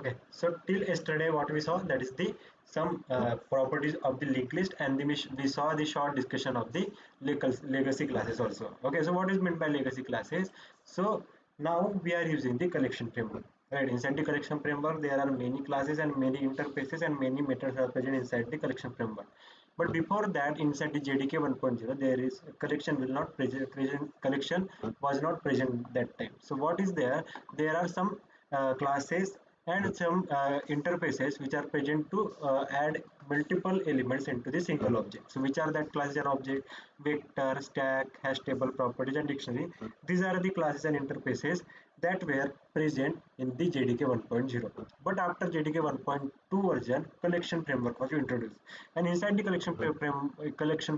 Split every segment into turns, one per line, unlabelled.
Okay, so till yesterday what we saw, that is the some properties of the linked list, and we saw the short discussion of the legacy classes also. Okay, so what is meant by legacy classes? So now we are using the collection framework, right? Inside the collection framework there are many classes and many interfaces and many methods are present inside the collection framework. But before that, inside the JDK 1.0 there is collection will not present collection was not present that time. So what is there? There are some classes and some interfaces which are present to add multiple elements into the single object. So which are that classes and object? Vector, stack, hash table, properties, and dictionary. These are the classes and interfaces that were present in the JDK 1.0. But after JDK 1.2 version, collection framework was introduced, and inside the collection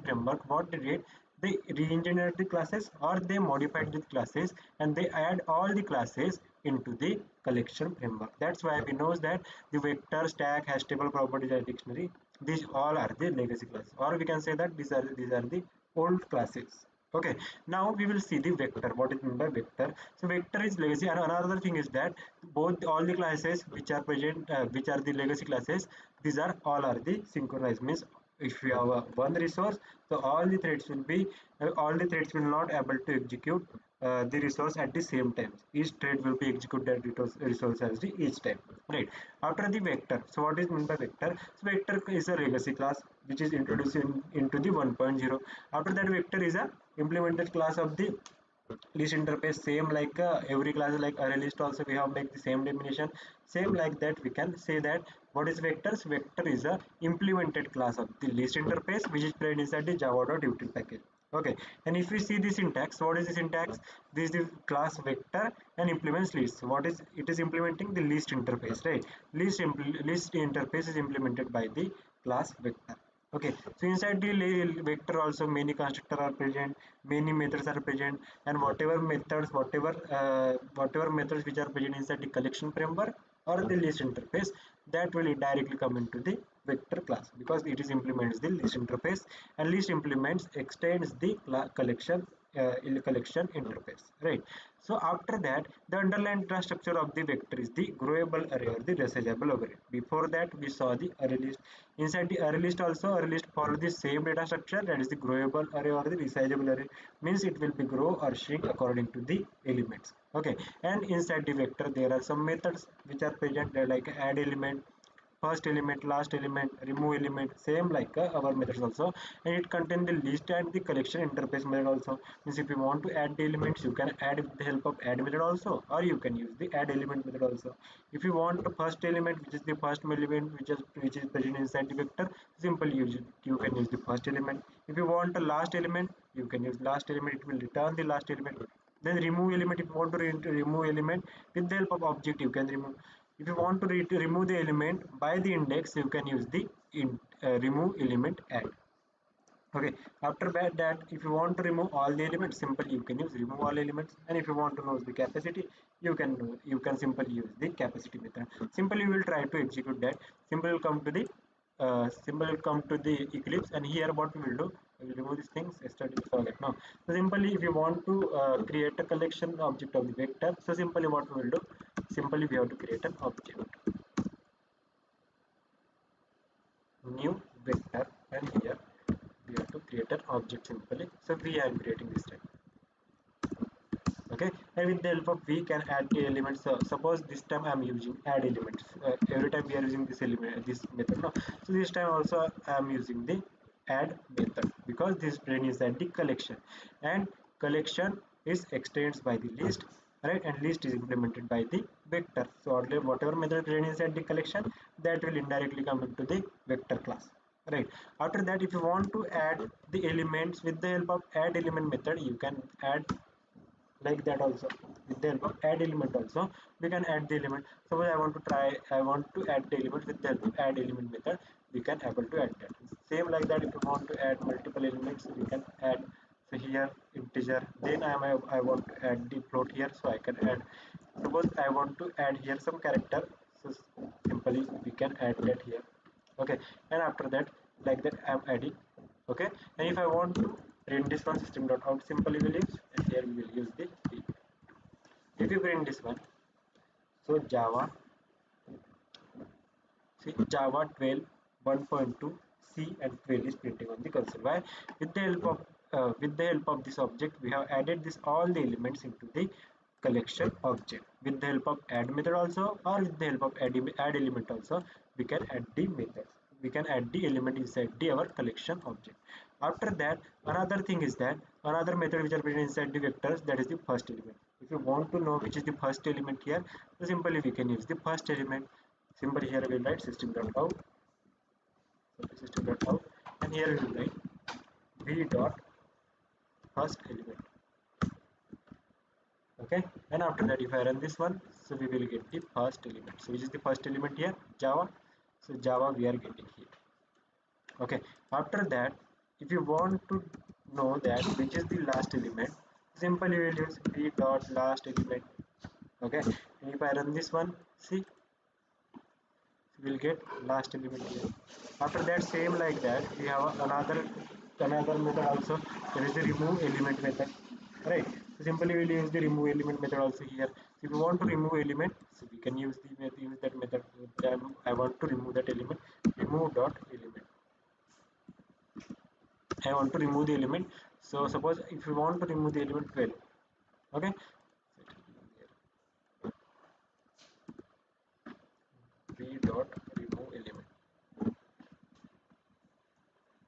framework, what they did, they re-engineered the classes or they modified the classes and they add all the classes into the collection framework. That's why we know that the vector, stack, hash table, properties, and dictionary, these all are the legacy classes, or we can say that these are the old classes. Okay, now we will see the vector. What is meant by vector? So vector is legacy, and another thing is that both all the classes which are present, which are the legacy classes, these are all are the synchronized. Means if we have one resource, so all the threads will not able to execute the resource at the same time. Each thread will be executed resource as the each time, right? After the vector, so what is meant by vector? So vector is a legacy class which is introduced into the 1.0. After that, vector is a implemented class of the list interface, same like every class like array list also we have make the same definition. Same like that we can say that what is vectors? Vector is a implemented class of the list interface which is present inside the java.util package. Okay, and if we see the syntax, what is the syntax? This is the class vector and implements list. What is it? Is implementing the list interface, right? List interface is implemented by the class vector. Okay, so inside the vector also many constructor are present, many methods are present, and whatever methods which are present inside the collection framework or the list interface, that will directly come into the vector class because it is implements the list interface, and list implements extends the collection interface, right? So after that, the underlying data structure of the vector is the growable array or the resizable array. Before that, we saw the array list. Inside the array list also, array list follow the same data structure, that is the growable array or the resizable array. Means it will be grow or shrink according to the elements. Okay, and inside the vector there are some methods which are present, like add element, first element, last element, remove element, same like our methods also, and it contains the list and the collection interface method also. Means if you want to add the elements, you can add with the help of add method also, or you can use the add element method also. If you want the first element, which is the first element which is present inside the vector, simply you can use the first element. If you want the last element, you can use last element, it will return the last element. Then remove element, if you want to remove element with the help of object, you can remove. If you want to remove the element by the index, you can use the remove element add. Okay, after that, if you want to remove all the elements, simply you can use remove all elements, and if you want to know the capacity, you can simply use the capacity method. Simply you will try to execute that. Simply will come to the Eclipse, and here what we will do, we will remove these things. Yesterday we saw that. Now, so simply if you want to create a collection object of the vector, so simply what we will do, simply we have to create an object, new vector, and here we have to create an object simply. So we are creating this time. Okay, and with the help of we can add the elements. So suppose this time I am using add elements. Every time we are using this element, this method. No, so this time also I am using the add method because this brain is at the collection, and collection is extends by the list, right? And list is implemented by the vector. So whatever method brain is at the collection, that will indirectly come into the vector class. Right. After that, if you want to add the elements with the help of add element method, you can add like that also. With the help of add element also, we can add the element. Suppose I want to add the element. With the help of add element method, we can able to add that. Same like that, if you want to add multiple elements, we can add. So here integer, then I want to add the float here, so I can add. Suppose I want to add here some character, so simply we can add that here. Okay, and after that, like that I'm adding. Okay, and if I want to print this one, system.out, simply will use, and here we will use the if you print this one, so java See, Java 12 1.2 C and 12 is printing on the console. Why? With the help of this object, we have added this all the elements into the collection object. With the help of add method also, or with the help of add element also, we can add the methods. We can add the element inside the our collection object. After that, another thing is that another method which are present inside the vectors, that is the first element. If you want to know which is the first element here, so simply we can use the first element. Simply here we will write system.out, system.out, and here we will write v dot first element. Okay, and after that, if I run this one, so we will get the first element. So which is the first element here? Java. So Java we are getting here. Okay, after that, if you want to know that which is the last element, simply we will use v dot last element. Okay, and if I run this one, see, we'll get last element here. After that, same like that, we have another method also. There is the remove element method, right? So simply we'll use the remove element method also here. So if you want to remove element, so we can use that method. I want to remove that element. Remove dot element. I want to remove the element. So suppose if you want to remove the element 12, okay. V dot remove element.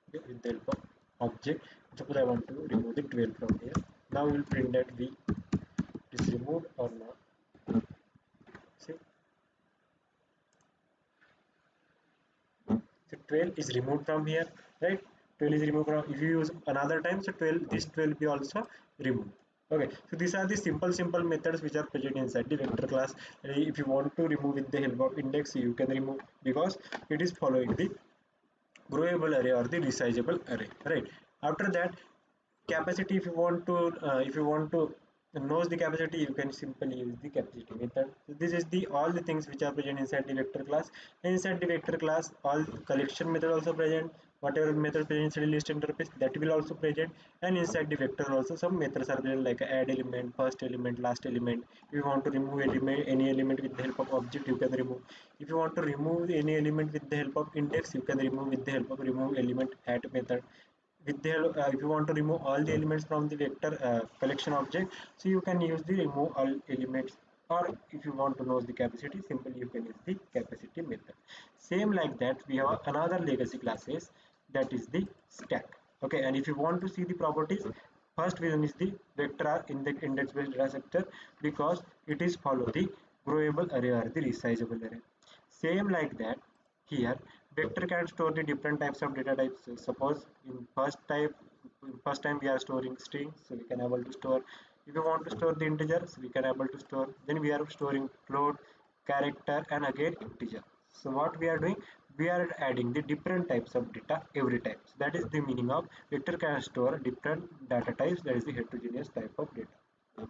Okay, with the help of object. Suppose I want to remove the 12 from here. Now we will print that V is removed or not. See, so 12 is removed from here, right? 12 is removed from. If you use another time, so 12, this 12 will be also removed. Okay, so these are the simple methods which are present inside the vector class. If you want to remove with the help of index, you can remove because it is following the growable array or the resizable array, right? After that, capacity, if you want to knows the capacity, you can simply use the capacity method. So this is the all the things which are present inside the vector class. Inside the vector class, all collection method also present. Whatever method present inside the list interface, that will also present. And inside the vector also some methods are present like add element, first element, last element. If you want to remove any element with the help of object, you can remove. If you want to remove any element with the help of index, you can remove with the help of remove element add method. With the if you want to remove all the elements from the vector collection object, so you can use the remove all elements, or if you want to know the capacity, simply you can use the capacity method. Same like that, we have another legacy classes, that is the stack. Okay, and if you want to see the properties, first one is the vector in the index based data structure, because it is follow the growable array or the resizable array. Same like that, here vector can store the different types of data types. So suppose in first time we are storing strings, so we can able to store. If you want to store the integers, we can able to store. Then we are storing float, character, and again integer. So what we are doing, we are adding the different types of data every time. So that is the meaning of vector can store different data types, that is the heterogeneous type of data.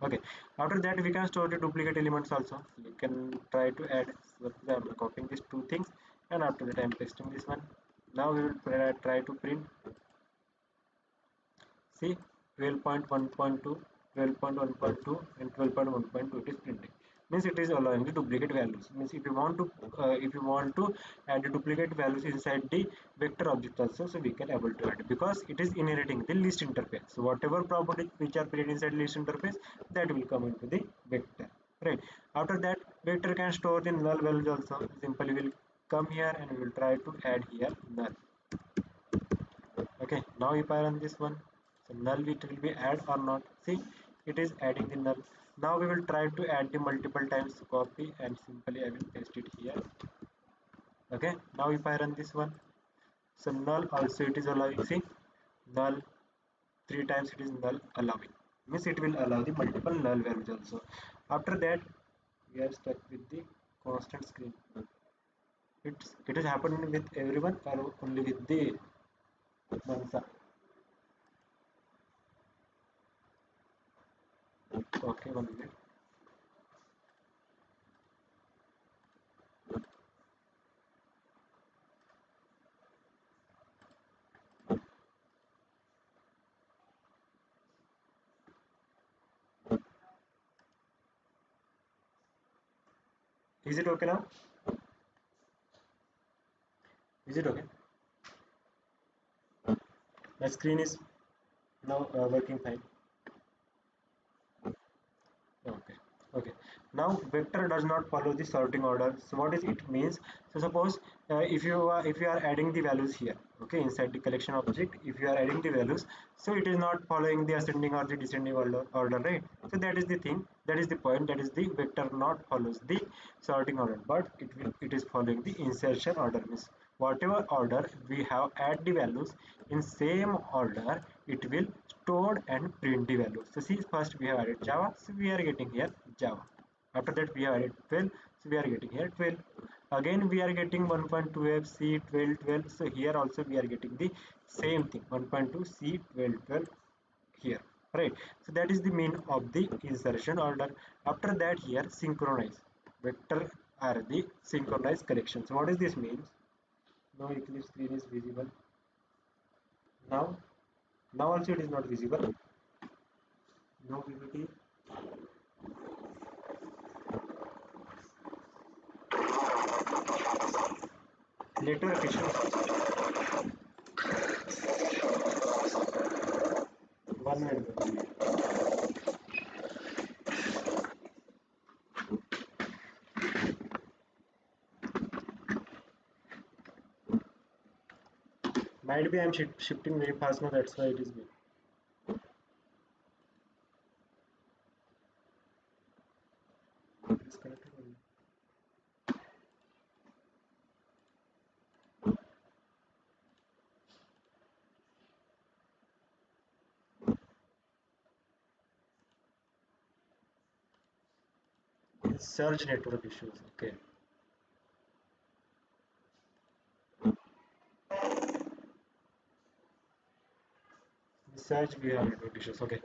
Okay, after that we can store the duplicate elements also. We can try to add. So I'm copying these two things, and after that I'm pasting this one. Now we will try to print. See, 12.1.2, 12.1.2, and 12.1.2, it is printing. Means it is allowing the duplicate values. Means if you want to add the duplicate values inside the vector object also, so we can able to add, because it is inheriting the list interface. So whatever properties which are present inside list interface, that will come into the vector. Right. After that, vector can store the null values also. Simply will come here and we will try to add here null. Okay, now if I run this one, so null it will be add or not. See, it is adding the null. Now we will try to add the multiple times. So copy and simply I will paste it here. Okay, now if I run this one, so null also it is allowing. See, null three times it is null allowing. Means it will allow the multiple null values also. After that, we are stuck with the constant screen. It is happening with everyone or only with the Mansa? Okay, 1 minute. Is it okay now? Is it okay? My screen is now working fine. Okay. Okay. Now vector does not follow the sorting order. So what is it means? So suppose if you are adding the values here, okay, inside the collection object, if you are adding the values, so it is not following the ascending or the descending order, right? So that is the thing. That is the point. That is the vector not follows the sorting order, but it is following the insertion order. Means whatever order we have add the values in same order, it will stored and print the values. So see, first we have added Java, so we are getting here Java. After that we have added 12, so we are getting here 12. Again we are getting 1.2f C 12 12. So here also we are getting the same thing, 1.2 C 12 12 here, right? So that is the mean of the insertion order. After that here synchronize vector are the synchronized collection. So what does this means? Now Eclipse screen is visible. Now also it is not visible. No PPT. Network issues. One minute. Might be I'm shifting very fast now. That's why it is being disconnected. Surge network issues. Okay. Surge we have network issues. Okay.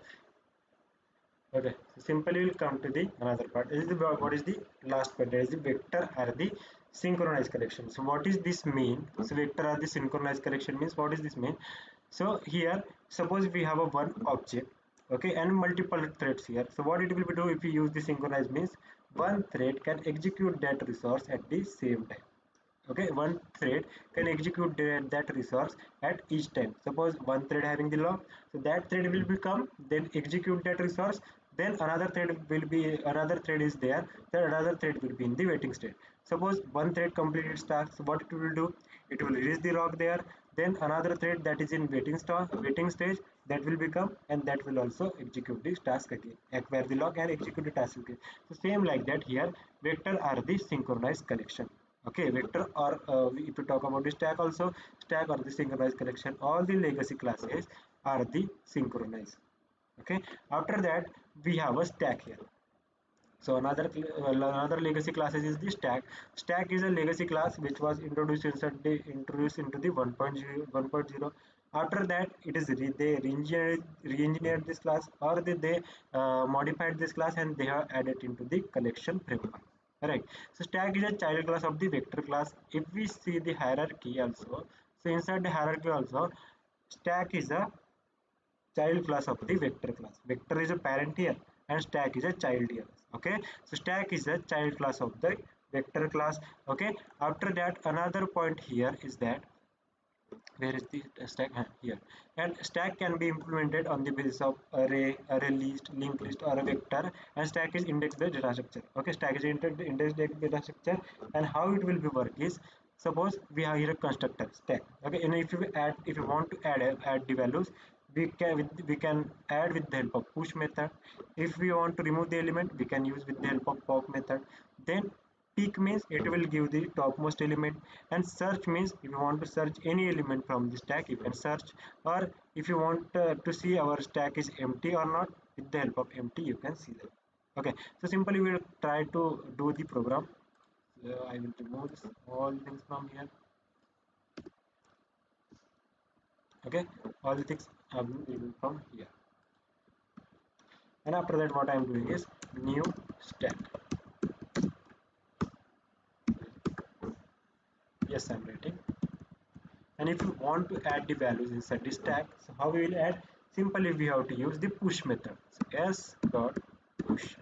Okay. So simply we'll come to the another part. This is the what is the last part? There is the vector or the synchronized collection. So what is this mean? So vector or the synchronized collection means what is this mean? So here, suppose we have a one object, okay, and multiple threads here. So what it will be do if we use the synchronized means one thread can execute that resource at the same time. Okay, one thread can execute that resource at each time. Suppose one thread having the lock, so that thread will become then execute that resource, then another thread is there, then another thread will be in the waiting state. Suppose one thread completed its task, so what it will do, it will release the lock there, then another thread that is in waiting stage, that will become and that will also execute this task again, acquire the lock and execute the task again. So same like that here, vector are the synchronized collection. Okay, vector or if you talk about the stack also, stack or the synchronized collection, all the legacy classes are the synchronized. Okay, after that we have a stack here. So another legacy classes is the stack. Stack is a legacy class which was introduced into the 1.0 1.0. After that it is they re-engineered this class, or they modified this class and they have added into the collection framework. Right. So stack is a child class of the vector class. If we see the hierarchy also, so inside the hierarchy also, stack is a child class of the vector class. Vector is a parent here and stack is a child here. Okay, so stack is a child class of the vector class. Okay, after that another point here is that where is the stack? Here. And stack can be implemented on the basis of array list, linked list, or a vector. And stack is index-based data structure. Okay, stack is index-based data structure. And how it will be work is, suppose we have here a constructor stack. Okay, and if you want to add the values, we can add with the help of push method. If we want to remove the element, we can use with the help of pop method. Then peek means it will give the topmost element, and search means if you want to search any element from the stack, you can search, or if you want to see our stack is empty or not, with the help of empty you can see that. Okay, so simply we'll try to do the program. So I will remove this, all things from here. Okay, all the things are removed from here, and after that what I am doing is new stack. Yes, I'm writing. And if you want to add the values inside the stack, so how we will add? Simply we have to use the push method. So s dot push.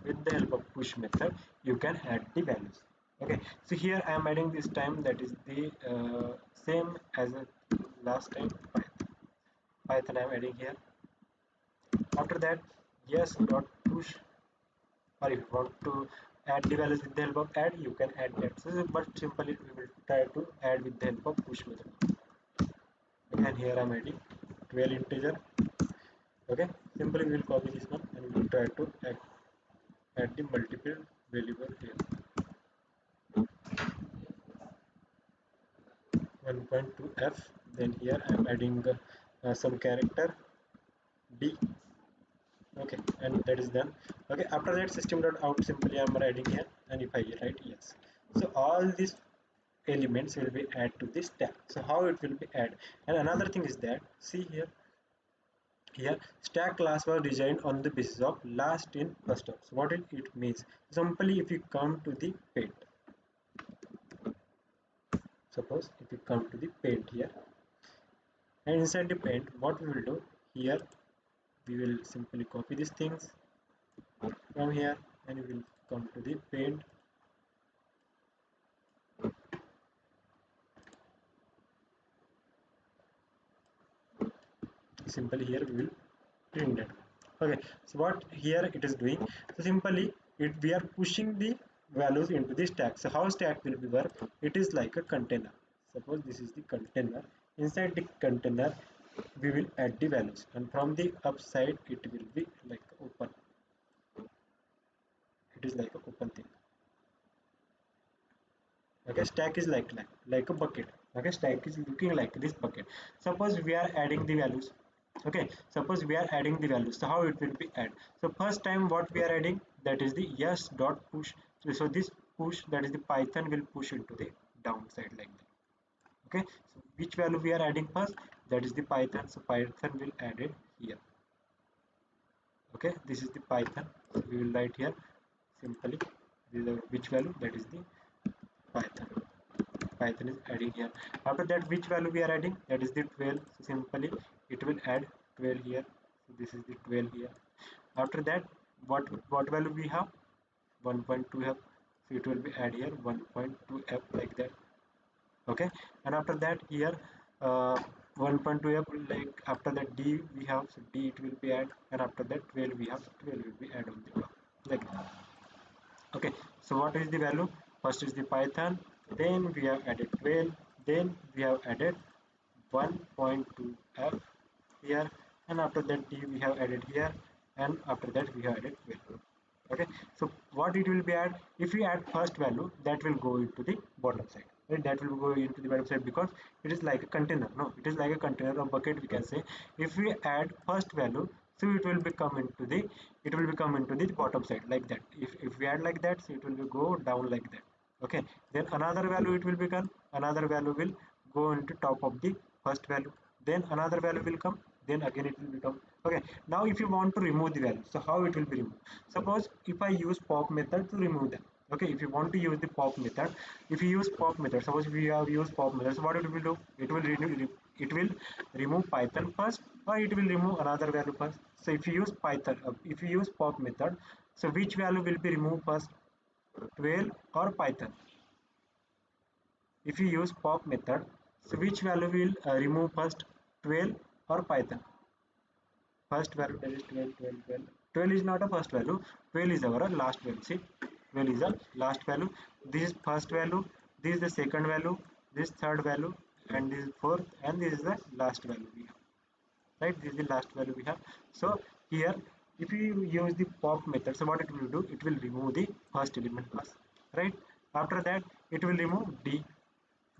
With the help of push method, you can add the values. Okay, so here I am adding this time, that is the same as last time. Python I am adding here. After that, yes dot push, or if you want to add the values with the help of add, you can add that. So but simply we will try to add with the help of push method. Okay, and here I am adding 12 integer. Okay, simply we will copy this one and we will try to add the multiple variable here. 1.2f. Then here I am adding some character d. Okay, and that is done. Okay, after that system dot out, simply I am writing here, and if I write yes, so all these elements will be add to this stack. So how it will be add? And another thing is that, see here stack class was designed on the basis of last in first out. So what it means, simply if you come to the paint, suppose if you come to the paint here, and inside the paint, what we will do here, we will simply copy these things from here, and we will come to the paint. Simply here we will print that. Okay, so what here it is doing, so simply we are pushing the values into the stack. So how stack will be work? It is like a container. Suppose this is the container. Inside the container we will add the values, and from the upside it will be like open. It is like a open thing. Okay, stack is like a bucket. Okay, stack is looking like this bucket. Suppose we are adding the values. Okay, suppose we are adding the values, so how it will be add? So first time what we are adding, that is the yes dot push. So this push, that is the Python will push into the downside like that. Okay, so which value we are adding first, that is the Python. So Python will add it here. Okay, this is the Python. So we will write here simply which value, that is the Python. Python is adding here. After that, which value we are adding, that is the 12. So simply it will add 12 here. So this is the 12 here. After that, what value we have, 1.2f. So it will be add here 1.2f like that. Okay, and after that here 1.2f, like after that d we have, so d it will be add, and after that 12 we have, 12 will be add on the top like that. Okay, so what is the value? First is the Python, then we have added 12, then we have added 1.2f here, and after that d we have added here, and after that we have added 12. Okay, so what it will be add, if we add first value, that will go into the bottom side, right? That will go into the bottom side because it is like a container. No, it is like a container or bucket, we can say. If we add first value, so it will become into the, it will become into the bottom side like that. If we add like that, so it will be go down like that. Okay, then another value it will become, another value will go into top of the first value, then another value will come, then again it will become. Okay, now if you want to remove the value, so how it will be removed? Suppose if I use pop method to remove them. Okay, if you want to use the pop method, if you use pop method, suppose we have used pop method, so what it will do, it will it will remove Python first, or it will remove another value first. So if you use Python, if you use pop method, so which value will be removed first, 12 or Python? If you use pop method, so which value will remove first, 12 or Python? First value, that is 12, 12, 12. 12 is not a first value, 12 is our last value. See, 12 is a last value. This is first value, this is the second value, this third value, and this is fourth, and this is the last value we have. Right, this is the last value we have. So here, if you use the pop method, so what it will do, it will remove the first element first. Right, after that it will remove d,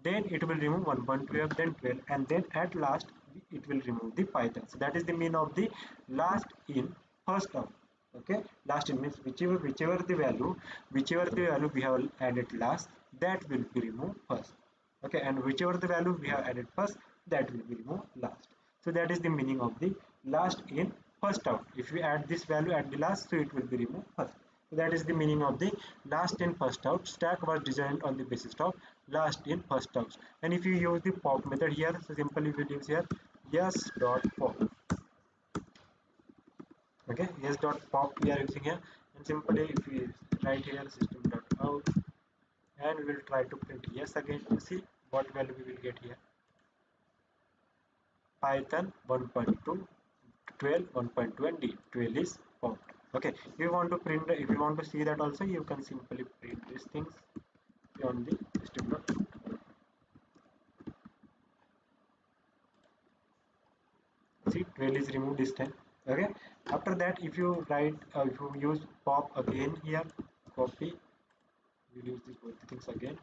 then it will remove 1.12, then 12, and then at last it will remove the Python. So that is the mean of the last in first out. Okay, last in means whichever the value we have added last, that will be removed first. Okay, and whichever the value we have added first, that will be removed last. So that is the meaning of the last in first out. If we add this value at the last, so it will be removed first. So that is the meaning of the last in first out. Stack was designed on the basis of last in first out. And if you use the pop method here, so simply we will use here yes dot pop. Okay, yes dot pop we are using here, and simply if we write here system dot out, and we will try to print yes again to see what value we will get here. Python 1.2, 12, 1.2 and D. 12 is found. Okay, if you want to print, if you want to see that also, you can simply print these things on the system. See, 12 is removed this time. Okay, after that, if you write, if you use pop again here, copy, we'll use these both things again.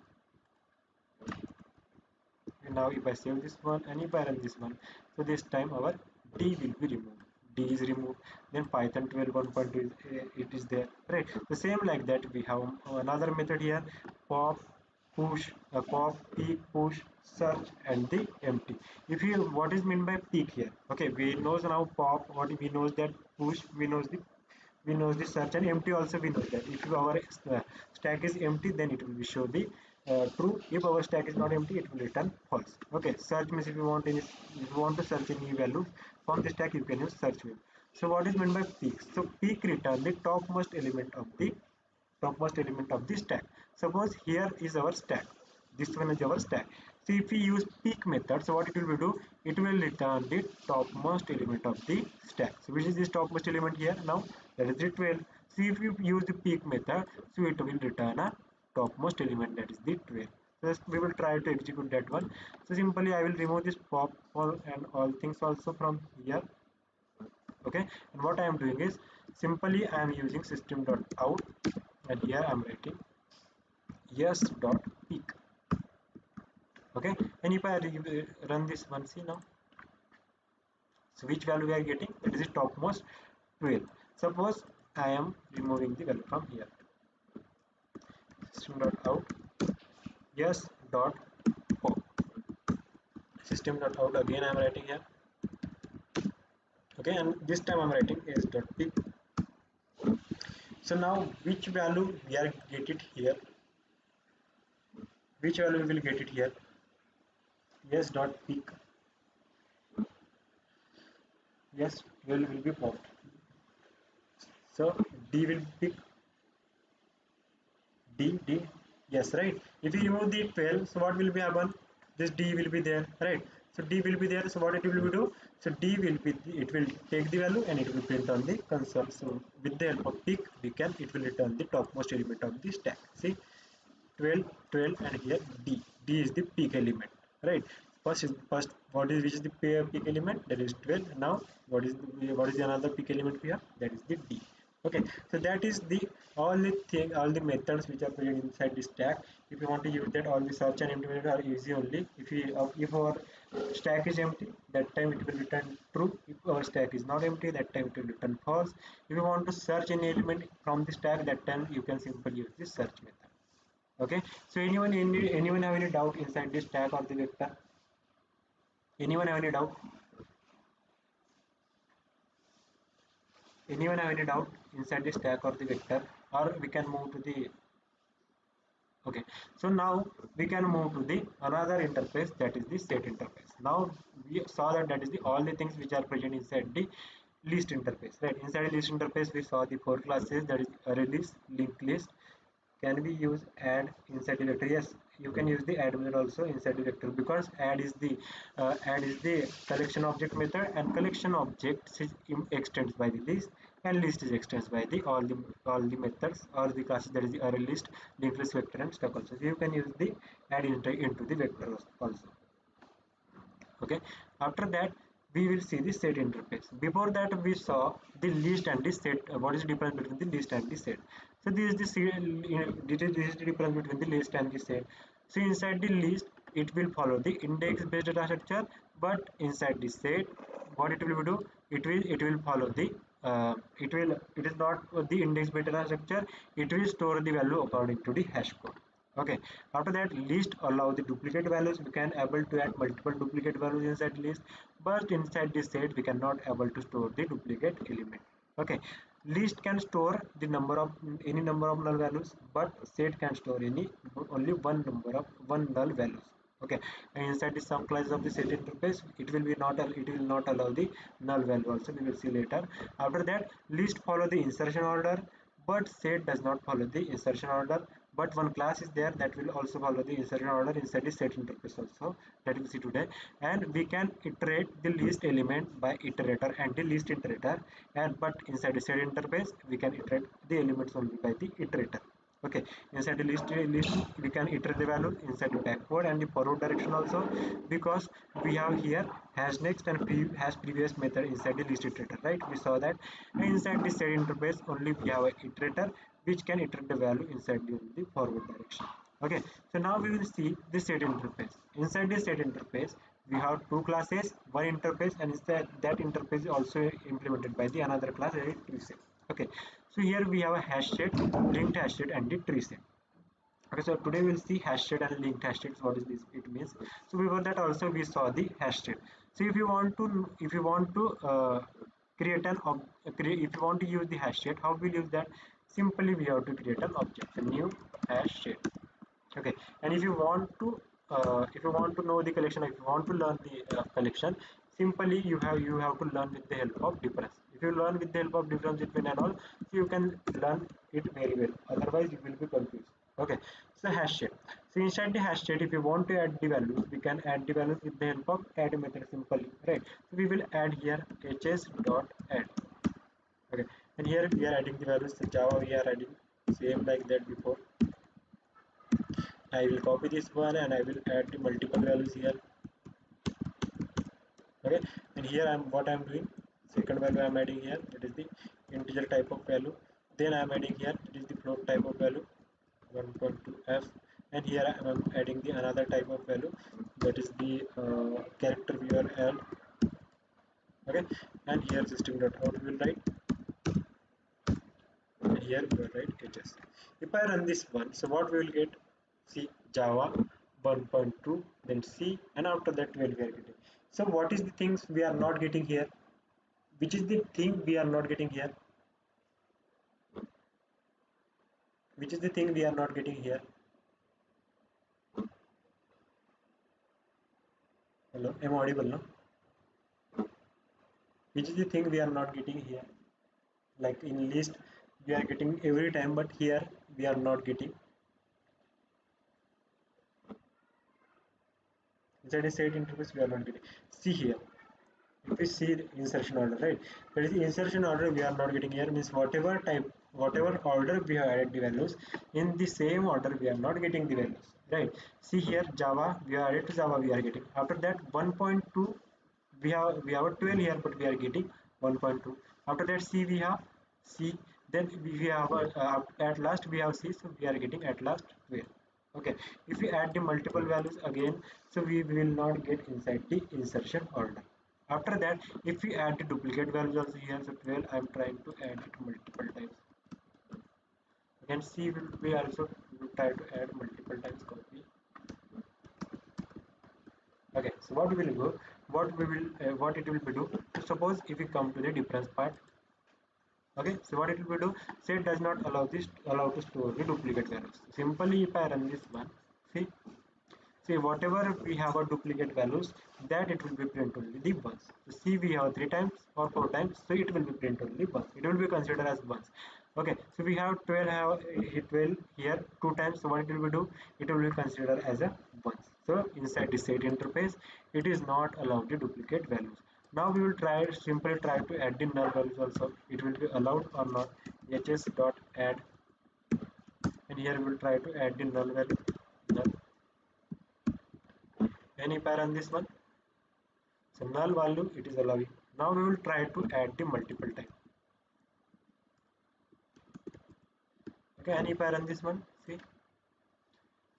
And now if I save this one and if I run this one, so this time our D will be removed. D is removed. Then Python 12 1.2 is, it is there, right? The same like that we have another method here, pop, push, pop, peek, push, search, and the empty. If you what is meant by peek here? Okay, we knows now pop. What we knows that push. We knows the search, and empty also we know that if our stack is empty, then it will be show the true. If our stack is not empty, it will return false. Okay, search means if you want to search any value from the stack, you can use search view. So what is meant by peak? So peak return the topmost element of the stack. Suppose here is our stack, this one is our stack. So if we use peek method, so what it will do, it will return the topmost element of the stack. So which is this topmost element here? Now that is the 12. So if you use the peek method, so it will return a topmost element, that is the 12. So we will try to execute that one. So simply I will remove this pop all and all things also from here. Okay, and what I am doing is simply I am using system.out, and here I am writing yes.peak. Okay, and if I run this one, see now, so which value we are getting, that is the topmost 12. Suppose I am removing the value from here, system.out yes.pop, system.out again I am writing here. Okay, and this time I am writing yes.peak. So now which value we are get it here, which value we will get it here, yes.peak, yes 12 will be popped. So D will pick D, yes, right. If you remove the 12, so what will be happen? This D will be there, right? So D will be there. So what it will be do? So D will be, it will take the value and it will print on the console. So with the help of pick, it will return the topmost element of the stack. See, 12, 12, and here D. D is the peak element, right? First what is, which is the peak element? That is 12. Now what is the another peak element here? That is the D. Okay, so that is the all the methods which are present inside the stack. If you want to use that, all the search and empty methods are easy only. If our stack is empty, that time it will return true. If our stack is not empty, that time it will return false. If you want to search any element from the stack, that time you can simply use the search method. Okay, so anyone have any doubt inside this stack or the vector? Anyone have any doubt? Anyone have any doubt inside the stack or the vector? Or we can move to the, okay. So now we can move to the another interface, that is the set interface. Now we saw that is the all the things which are present inside the list interface, right? Inside the list interface we saw the four classes, that is array list, linked list. Can we use add inside the vector? Yes, you can use the add method also inside the vector, because add is the collection object method, and collection object is extends by the list, and list is extends by the all the methods or the classes, that is the array list, linked list, vector, and stuff also. So you can use the add into the vector also. Okay, after that we will see the set interface. Before that we saw the list and the set. What is the difference between the list and the set? So this is this is the difference between the list and the set. So inside the list it will follow the index based data structure, but inside the set what it will do, it will follow the it is not the index based data structure, it will store the value according to the hash code. Okay, after that list allow the duplicate values. We can able to add multiple duplicate values inside list, but inside this set we cannot able to store the duplicate element. Okay, list can store the number of any number of null values, but set can store any only one null values. Okay, and inside the sum class of the set interface, it will not allow the null value also. We will see later. After that, list follow the insertion order, but set does not follow the insertion order. but one class is there that will also follow the insertion order inside the set interface also, that we see today. And we can iterate the list element by iterator and the list iterator, and but inside the set interface we can iterate the elements only by the iterator. Okay, inside the list we can iterate the value inside the backward and the forward direction also, because we have here hash next and hash previous method inside the list iterator, right? We saw that. And inside the set interface only we have a iterator which can iterate the value inside the forward direction. Okay, so now we will see the set interface. Inside the set interface we have two classes, one interface, and instead that interface is also implemented by the another class, tree set. Okay, so here we have a hash set, linked hash set, and the tree set. Okay, so today we'll see hash set and linked hash sets. What is this? It means. So before that also we saw the hash set. So if you want to create an if you want to use the hash set, how we'll use that? Simply we have to create an object, a new hash set. Okay, and if you want to know the collection, if you want to learn the collection, simply you have to learn with the help of difference. If you learn with the help of difference between and all, so you can learn it very well, otherwise you will be confused. Okay, so hash set. So inside the hash set, if you want to add the values, we can add the values with the help of add method simply, right? So we will add here hs dot add. Okay, and here we are adding the values. So Java we are adding same like that before. I will copy this one and I will add the multiple values here. Okay, and here I'm doing second value I'm adding here, that is the integer type of value. Then I'm adding here, it is the float type of value 1.2f, and here I'm adding the another type of value, that is the character viewer L. Okay, and here system.out will write, and here we will write hs. If I run this one, so what we will get? See, Java 1.2, then C, and after that 12 we are getting. So what is the things we are not getting here? Which is the thing we are not getting here? Which is the thing we are not getting here? Hello, am I audible now? Which is the thing we are not getting here? Like in list we are getting every time, but here we are not getting. Inside a set interface we are not getting. See here, if we see the insertion order, right? But the insertion order we are not getting here, means whatever order we have added the values, in the same order we are not getting the values, right? See here, Java we are added to Java we are getting. After that 1.2 we have a 12 here, but we are getting 1.2. After that C we have C, then we have at last we have C, so we are getting at last 12. Okay, if we add the multiple values again, so we will not get inside the insertion order. After that, if we add the duplicate values also here, so 12 I am trying to add it multiple times. You can see we also will try to add multiple times copy. Okay, so what it will be do. So suppose if we come to the difference part. Okay, so what it will be do? Set does not allow to store the duplicate values. Simply if I run this one, see. See, whatever we have a duplicate values, that it will be print only the ones. So see, we have 3 times or 4 times, so it will be print only once. It will be considered as ones. Okay, so we have 12 12 here 2 times, so what it will be do? It will be considered as a ones. So inside the set interface, it is not allowed the duplicate values. Now we will simply try to add the null values also. It will be allowed or not. hs.add, and here we will try to add the null value. Null. And if I run this one, so null value it is allowing. Now we will try to add the multiple time. Okay, and if I run this one, see.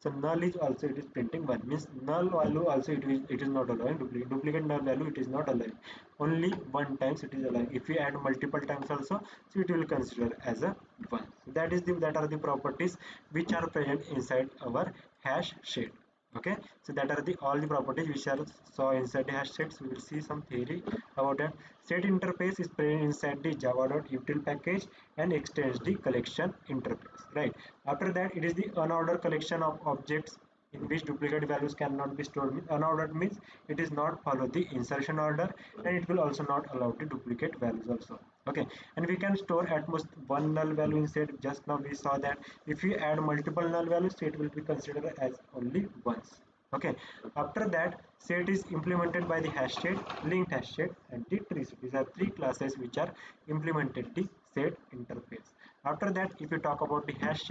So null is also it is printing one, means null value also it is not allowing duplicate null value it is not allowing. Only one times it is allowing. If we add multiple times also, so it will consider as a one. So that are the properties which are present inside our hash set. Okay, so that are the all the properties which are saw inside the hash sets. We will see some theory about that. Set interface is present inside the java.util package and extends the collection interface, right? After that, it is the unordered collection of objects in which duplicate values cannot be stored. Unordered means it is not follow the insertion order, and it will also not allow the duplicate values also. Okay, and we can store at most one null value inside. Just now we saw that if you add multiple null values, it will be considered as only once. Okay, after that, set is implemented by the hash set, linked hash set, and the tree set. These are three classes which are implemented the set interface. After that, if you talk about the hash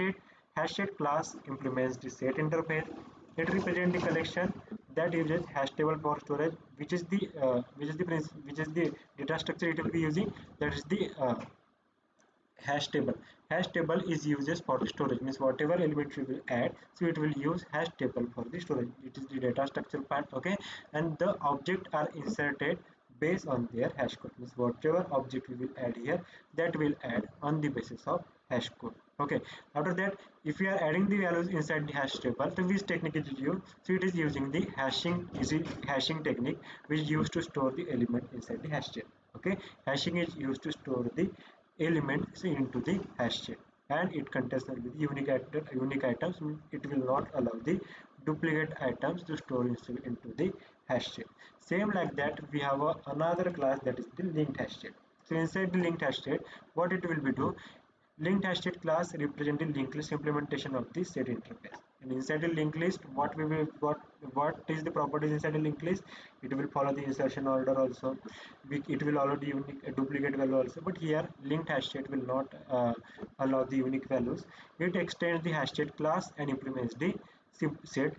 set class implements the set interface. It represents the collection that uses hash table for storage, which is the data structure it will be using. That is the hash table. Hash table is uses for the storage, means whatever element you will add, so it will use hash table for the storage. It is the data structure part. Okay, and the object are inserted based on their hash code, means whatever object we will add here, that will add on the basis of hash code. Okay, after that, if we are adding the values inside the hash table, so which technique is used? So it is using the hashing technique, which is used to store the element inside the hash table. Okay, hashing is used to store the elements into the hash chain, and it contains only the unique items. It will not allow the duplicate items to store into the hash chain. Same like that, we have another class, that is the linked hash chain. So inside the linked hash chain, what it will be do? Linked hash state class represents the linked list implementation of the set interface. And inside the linked list, what is the properties inside the linked list? It will follow the insertion order also. It will allow the unique duplicate value also. But here, linked hash state will not allow the unique values. It extends the hash state class and implements the set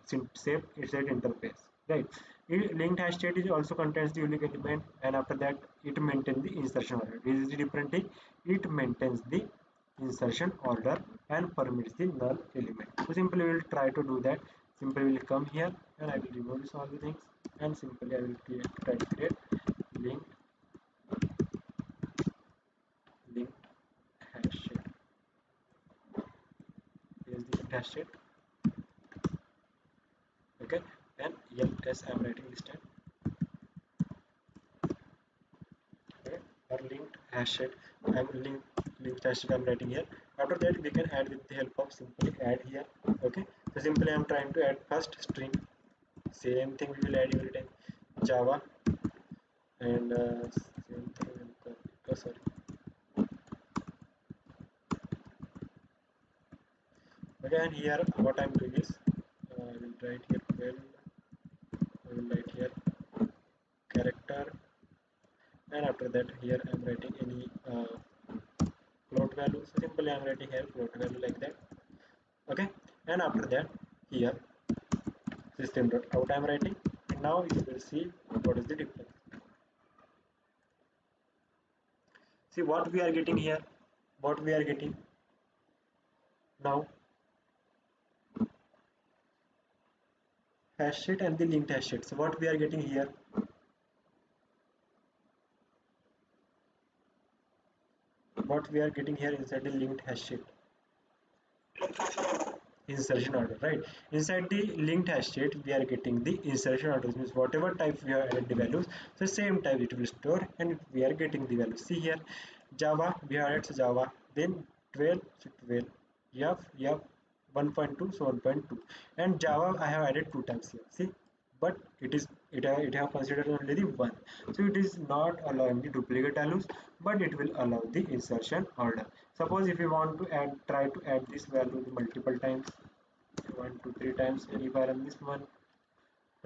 interface. Right. Linked hash state is also contains the unique element, and after that it maintains the insertion order. This is the different thing. It maintains the insertion order and permits the null element. So simply we will try to do that. Simply we will come here and I will remove this all the things, and simply I will try to create linked linked hash state. Here is the linked hash state. Okay, and yes, I am writing this time. Okay, or linked hash set. I'm linked hash set I'm writing here. After that we can add with the help of simply add here. Okay, so simply I'm trying to add first string. Same thing we will add every time. Java, and same thing will copy. Oh, sorry. Again here what I'm doing is I will write here 12. I will write here character, and after that here I'm writing any float value. So simply I'm writing here float value like that. Okay, and after that here system dot out I'm writing, and now you will see what is the difference. See what we are getting here, what we are getting now, hash sheet and the linked hash sheet. So what we are getting here, what we are getting here inside the linked hash sheet, insertion order, right? Inside the linked hash state we are getting the insertion orders, means whatever type we have added the values, so same type it will store, and we are getting the values. See here, Java we have added Java, then 12, so 12, yep 1.2, so 1.2, and Java I have added two times here. See, but it have considered only the one, so it is not allowing the duplicate values, but it will allow the insertion order. Suppose if you want to try to add this value multiple times, 1 2 3 times, and if I run this one,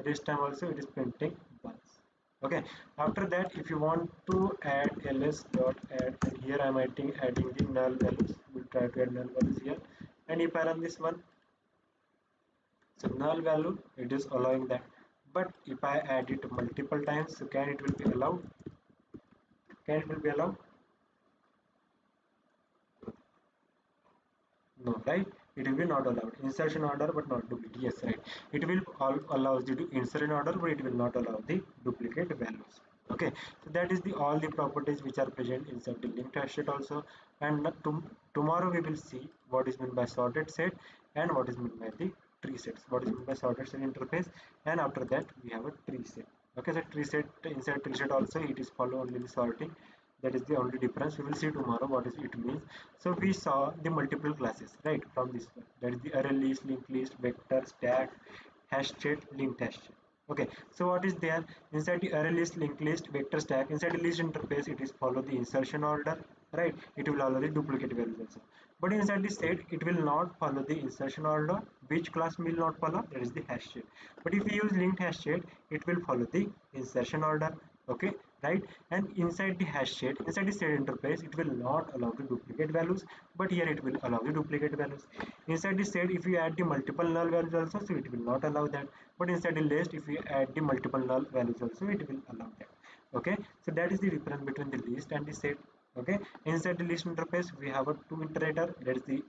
this time also it is printing once. Okay, after that if you want to add ls dot add, and here I'm adding the null values. We'll try to add null values here, and if I run this one, so null value it is allowing that. But if I add it multiple times, so can it will be allowed? Can it will be allowed? No, right? It will be not allowed. Insertion order but not duplicate. Yes, right. It will allows you to insert in order, but it will not allow the duplicate values. Okay, so that is the all the properties which are present inside the linked hash set also. And tomorrow we will see what is meant by sorted set and what is meant by the tree sets. What is meant by sorted set interface, and after that we have a tree set. Okay, so tree set, inside tree set also it is follow only the sorting. That is the only difference. We will see tomorrow what is it means. So we saw the multiple classes, right, from this one. That is the array list, linked list, vector, stack, hash set, linked hash set. Okay, so what is there inside the array list, linked list, vector stack? Inside the list interface, it is follow the insertion order, right? It will allow the duplicate values also. But inside the set, it will not follow the insertion order. Which class will not follow? That is the hash set. But if you use linked hash set, it will follow the insertion order. Okay, right? And inside the hash set, inside the set interface, it will not allow the duplicate values, but here it will allow the duplicate values. Inside the set, if you add the multiple null values also, so it will not allow that. But inside the list, if you add the multiple null values also, it will allow that. Okay, so that is the difference between the list and the set. Okay, inside the list interface, we have a two iterator, that is the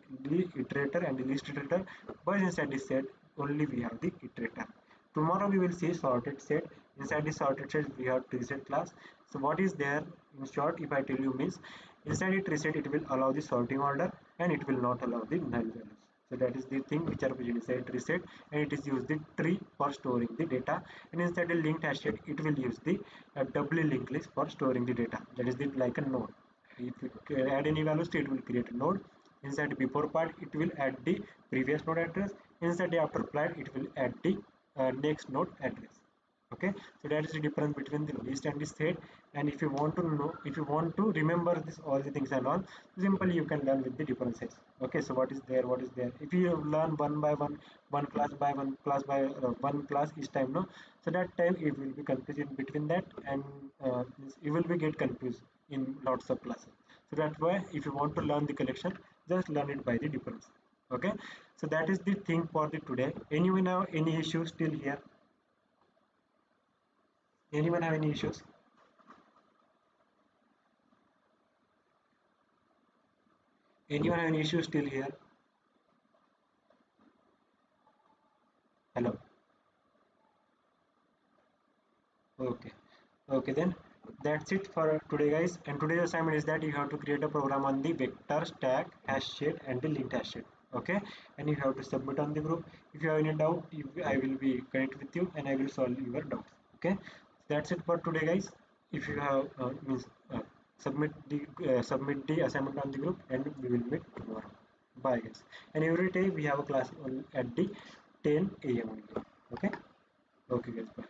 iterator and the list iterator. But inside the set, only we have the iterator. Tomorrow we will see sorted set. Inside the sorted set we have reset class. So what is there in short, if I tell you, means inside it reset, it will allow the sorting order and it will not allow the null values. So that is the thing which are present inside reset, and it is used the tree for storing the data. And inside the linked hash set, it will use the doubly linked list for storing the data. That is the like a node. If you add any values, it will create a node. Inside the before part, it will add the previous node address. Inside the after part, it will add the next node address. Okay, so that is the difference between the list and the set. And if you want to know, if you want to remember this all the things and all, simply you can learn with the differences. Okay, so what is there, what is there, if you learn one by one, one class by one class by one class each time, no, so that time it will be confusion between that, and you will be get confused in lots of classes. So that's why if you want to learn the collection, just learn it by the difference. Okay, so that is the thing for the today. Anyone have any issues till here? Anyone have any issues? Anyone have any issues still here? Hello. Okay. Okay, then that's it for today, guys. And today's assignment is that you have to create a program on the vector stack, hash set, and the linked hash set. Okay, and you have to submit on the group. If you have any doubt, I will be connect with you and I will solve your doubts. Okay, that's it for today, guys. If you have means submit the assignment on the group, and we will meet tomorrow. Bye, guys. And every day we have a class on at the 10 a.m. only. Okay. Okay, guys. Bye.